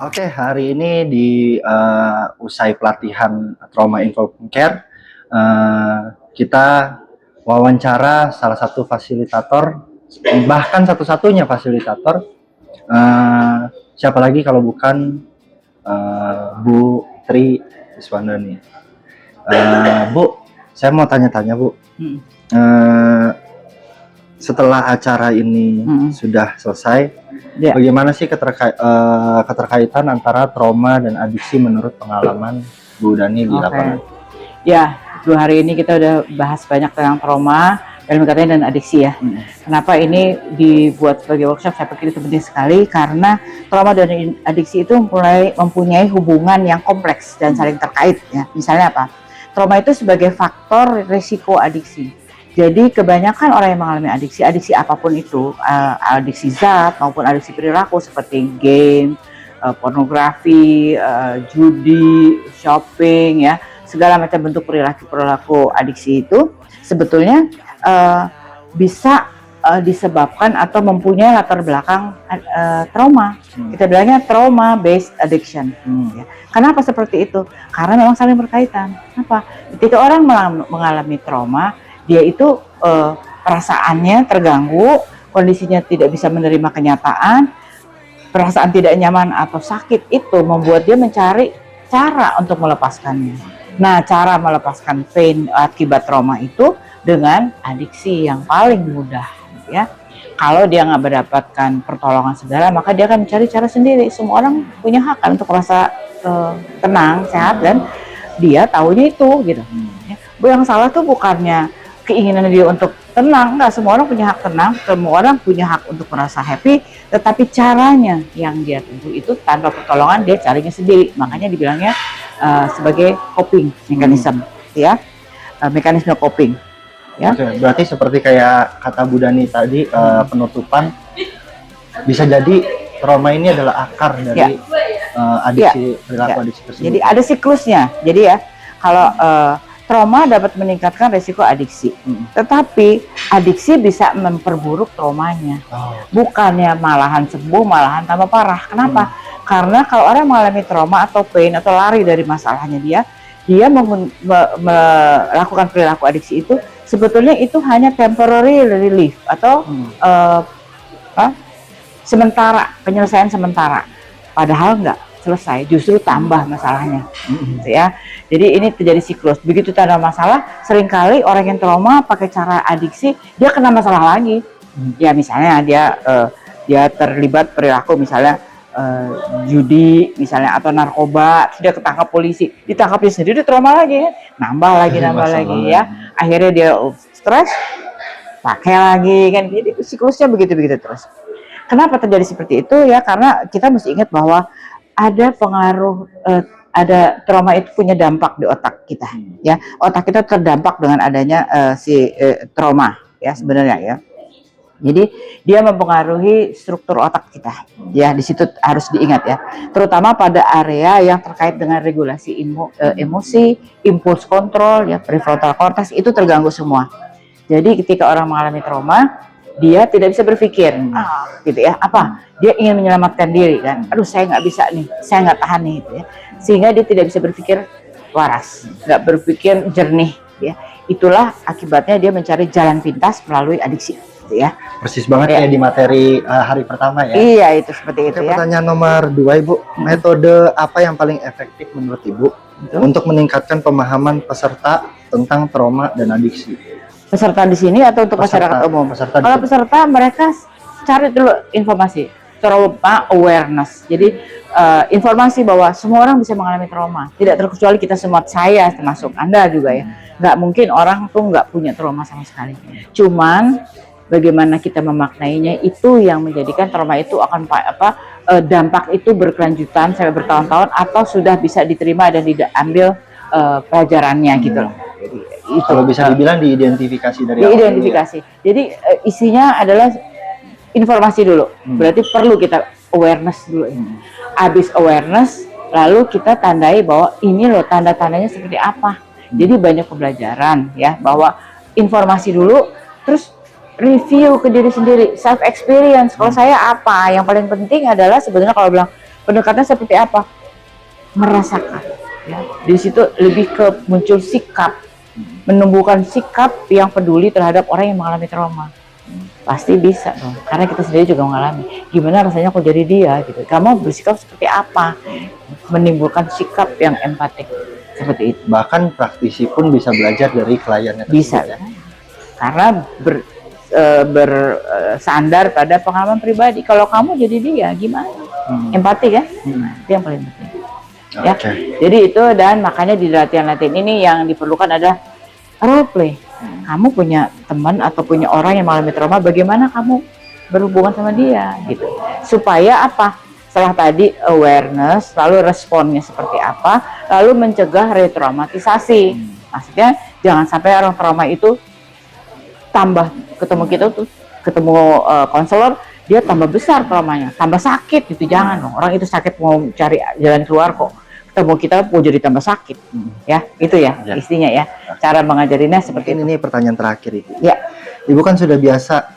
Oke, hari ini di usai pelatihan Trauma Informed Care, kita wawancara salah satu fasilitator, bahkan satu-satunya fasilitator. Siapa lagi kalau bukan Bu Tri Iswandani. Bu, saya mau tanya-tanya Bu. Setelah acara ini sudah selesai, bagaimana sih keterkaitan antara trauma dan adiksi menurut pengalaman Bu Dani di lapangan? Ya, hari ini kita udah bahas banyak tentang trauma dan adiksi ya. Kenapa ini dibuat sebagai workshop? Saya pikir itu penting sekali karena trauma dan adiksi itu mempunyai hubungan yang kompleks dan saling terkait ya. Misalnya apa? Trauma itu sebagai faktor risiko adiksi. Jadi kebanyakan orang yang mengalami adiksi apapun itu, adiksi zat maupun adiksi perilaku seperti game, pornografi, judi, shopping ya, segala macam bentuk perilaku adiksi itu sebetulnya bisa disebabkan atau mempunyai latar belakang trauma. Kita bilangnya trauma based addiction. Ya. Kenapa seperti itu? Karena memang saling berkaitan. Kenapa? Ketika orang mengalami trauma, dia itu perasaannya terganggu, kondisinya tidak bisa menerima kenyataan, perasaan tidak nyaman atau sakit itu membuat dia mencari cara untuk melepaskannya. Nah, cara melepaskan pain akibat trauma itu dengan adiksi yang paling mudah ya. Kalau dia nggak mendapatkan pertolongan segala, maka dia akan mencari cara sendiri. Semua orang punya hak kan untuk merasa tenang, sehat, dan dia tahunya itu gitu. Yang salah tuh bukannya keinginan dia untuk tenang, enggak, semua orang punya hak tenang, semua orang punya hak untuk merasa happy, tetapi caranya yang dia tentu itu tanpa pertolongan dia carinya sendiri. Makanya dibilangnya sebagai coping mechanism ya, mekanisme coping ya. Oke, berarti seperti kayak kata Bu Dani tadi, penutupan bisa jadi trauma ini adalah akar dari adiksi perilaku adiksi tersebut. Jadi ada siklusnya. Jadi ya, kalau trauma dapat meningkatkan resiko adiksi, tetapi adiksi bisa memperburuk traumanya. Bukannya malahan sembuh, malahan tambah parah. Kenapa? Karena kalau orang mengalami trauma atau pain atau lari dari masalahnya dia melakukan perilaku adiksi itu sebetulnya itu hanya temporary relief atau sementara, penyelesaian sementara. Padahal enggak selesai, justru tambah masalahnya ya. Jadi ini terjadi siklus. Begitu ada masalah, seringkali orang yang trauma pakai cara adiksi, dia kena masalah lagi. Ya misalnya dia terlibat perilaku misalnya judi misalnya atau narkoba, dia ketangkap polisi, ditangkapnya sendiri, trauma lagi, nambah lagi ya. Akhirnya dia stres, pakai lagi kan. Jadi siklusnya begitu terus. Kenapa terjadi seperti itu ya? Karena kita mesti ingat bahwa ada pengaruh, ada trauma itu punya dampak di otak kita ya. Otak kita terdampak dengan adanya trauma ya sebenarnya ya. Jadi dia mempengaruhi struktur otak kita ya, di situ harus diingat ya, terutama pada area yang terkait dengan regulasi emosi, impuls kontrol ya, prefrontal cortex itu terganggu semua. Jadi ketika orang mengalami trauma, dia tidak bisa berpikir gitu ya, dia ingin menyelamatkan diri kan, aduh saya nggak bisa nih, saya nggak tahan nih gitu ya, sehingga dia tidak bisa berpikir waras, nggak berpikir jernih ya. Itulah akibatnya dia mencari jalan pintas melalui adiksi gitu ya. Persis banget ya di materi hari pertama ya. Iya, itu seperti itu ya. Pertanyaan nomor 2 Ibu, metode apa yang paling efektif menurut Ibu untuk meningkatkan pemahaman peserta tentang trauma dan adiksi? Peserta di sini atau untuk masyarakat umum? Kalau peserta, mereka cari dulu informasi, trauma awareness. Jadi informasi bahwa semua orang bisa mengalami trauma, tidak terkecuali kita semua, saya termasuk, Anda juga ya. Nggak mungkin orang tuh nggak punya trauma sama sekali. Cuman bagaimana kita memaknainya itu yang menjadikan trauma itu akan dampak itu berkelanjutan sampai bertahun-tahun atau sudah bisa diterima dan diambil pelajarannya gitu loh. Itu kalau bisa dibilang diidentifikasi dari diidentifikasi. Jadi isinya adalah informasi dulu. Berarti perlu kita awareness dulu. Habis awareness, lalu kita tandai bahwa ini loh tanda-tandanya seperti apa. Jadi banyak pembelajaran ya, bahwa informasi dulu, terus review ke diri sendiri, self experience. Kalau saya apa? Yang paling penting adalah sebenarnya kalau bilang pendekatannya seperti apa? Merasakan. Ya. Di situ lebih ke muncul sikap, menumbuhkan sikap yang peduli terhadap orang yang mengalami trauma. Pasti bisa dong, karena kita sendiri juga mengalami. Gimana rasanya kok jadi dia gitu. Kamu bersikap seperti apa? Menimbulkan sikap yang empatik seperti itu. Bahkan praktisi pun bisa belajar dari kliennya tersebut, bisa ya. Karena bersandar pada pengalaman pribadi. Kalau kamu jadi dia gimana? Empati kan? Itu yang paling penting. Ya. Jadi itu, dan makanya di latihan-latihan ini yang diperlukan adalah role play. Kamu punya teman atau punya orang yang mengalami trauma, bagaimana kamu berhubungan sama dia gitu. Supaya apa? Setelah tadi awareness, lalu responnya seperti apa, lalu mencegah retraumatisasi. Maksudnya jangan sampai orang trauma itu tambah ketemu kita tuh, ketemu konselor, dia tambah besar traumanya, tambah sakit gitu. Jangan dong. Orang itu sakit mau cari jalan keluar kok. Ketemu kita mau jadi tambah sakit, ya itu ya, istinya ya. Cara mengajarinya seperti ini pertanyaan terakhir Ibu. Ya, Ibu kan sudah biasa,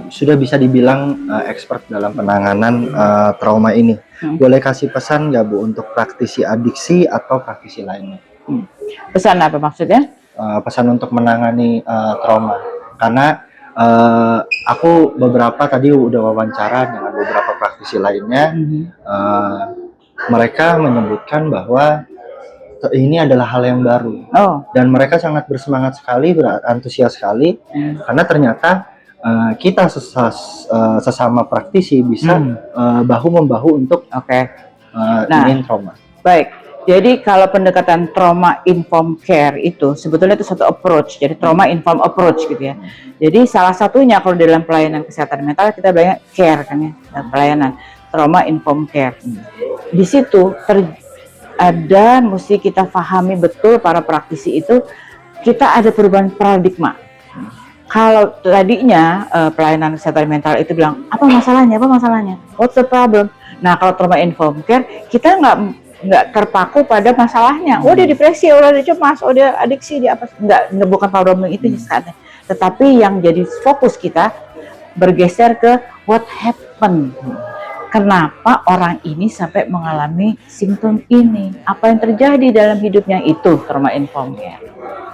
sudah bisa dibilang expert dalam penanganan trauma ini. Boleh kasih pesan nggak Bu untuk praktisi adiksi atau praktisi lainnya? Pesan apa maksudnya? Pesan untuk menangani trauma, karena aku beberapa tadi udah wawancara dengan beberapa praktisi lainnya. Mereka menyebutkan bahwa ini adalah hal yang baru, dan mereka sangat bersemangat sekali, berantusias sekali, karena ternyata kita sesama praktisi bisa bahu membahu untuk ingin trauma. Baik, jadi kalau pendekatan trauma informed care itu sebetulnya itu satu approach, jadi trauma informed approach gitu ya. Jadi salah satunya kalau dalam pelayanan kesehatan mental kita banyak care kan ya, pelayanan trauma informed care. Di situ ada mesti kita pahami betul para praktisi itu, kita ada perubahan paradigma. Kalau tadinya pelayanan kesehatan mental itu bilang apa masalahnya, what's the problem. Nah kalau trauma informed care kita nggak terpaku pada masalahnya. Oh dia depresi, oh dia cemas, oh dia adiksi, dia apa, nggak bukan problem itu sekarang. Tetapi yang jadi fokus kita bergeser ke what happened. Kenapa orang ini sampai mengalami simptom ini? Apa yang terjadi dalam hidupnya, itu trauma informed care.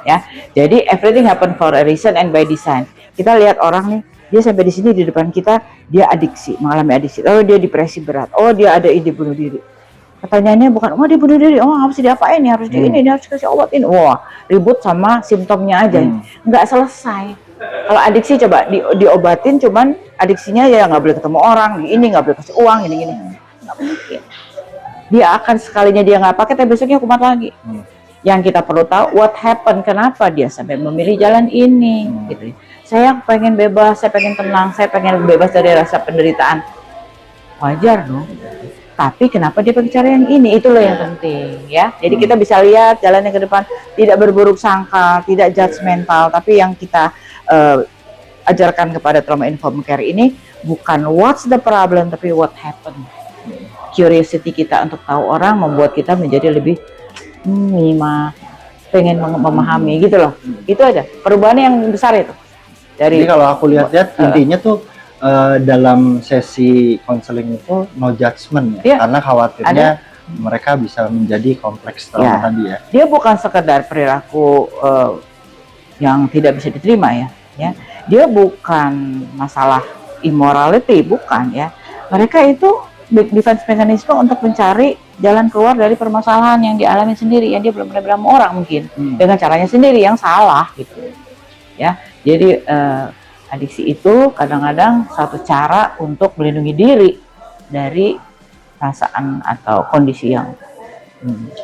Ya, jadi everything happen for a reason and by design. Kita lihat orang nih, dia sampai di sini di depan kita, dia adiksi, mengalami adiksi. Oh dia depresi berat. Oh dia ada ide bunuh diri. Pertanyaannya bukan, oh dia bunuh diri, oh harus diapain ya, harus di ini, dia harus kasih obat ini. Wah, ribut sama simptomnya aja, nggak selesai. Kalau adiksi coba diobatin, cuman adiksinya ya nggak boleh ketemu orang, ini nggak boleh kasih uang, ini nggak mungkin. Dia akan sekalinya dia nggak pakai, tapi besoknya kumat lagi. Yang kita perlu tahu what happened, kenapa dia sampai memilih jalan ini, gitu. Saya pengen bebas, saya pengen tenang, saya pengen bebas dari rasa penderitaan. Wajar dong. Tapi kenapa dia pakai cara yang ini? Itulah yang penting ya. Jadi kita bisa lihat jalannya ke depan, tidak berburuk sangka, tidak judgmental, tapi yang kita ajarkan kepada trauma informed care ini bukan what's the problem, tapi what happened. Curiosity kita untuk tahu orang membuat kita menjadi lebih pengen memahami gitu loh. Itu aja perubahannya yang besar itu. Jadi kalau aku lihat-lihat intinya tuh dalam sesi konseling itu no judgment ya, karena khawatirnya mereka bisa menjadi kompleks trauma tadi ya. Dia bukan sekedar perilaku yang tidak bisa diterima ya. Dia bukan masalah immorality, bukan ya. Mereka itu defense mekanisme untuk mencari jalan keluar dari permasalahan yang dialami sendiri, yang dia belum pernah bilang orang mungkin dengan caranya sendiri yang salah gitu ya. Jadi adiksi itu kadang-kadang satu cara untuk melindungi diri dari perasaan atau kondisi yang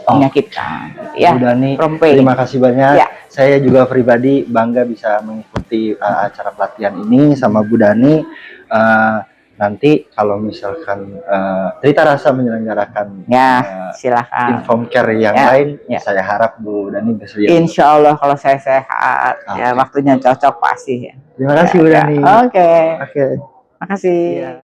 menyakitkan gitu ya. Bu Dani, terima kasih banyak ya. Saya juga pribadi bangga bisa mengikuti acara pelatihan ini sama Bu Dani. Nanti kalau misalkan Trita Rasa menyelenggarakan silakan informed care yang lain, saya harap Bu Dani bersedia. Insya Allah kalau saya sehat, ya waktunya cocok pasti ya. Terima kasih Bu Dani. Oke. Makasih.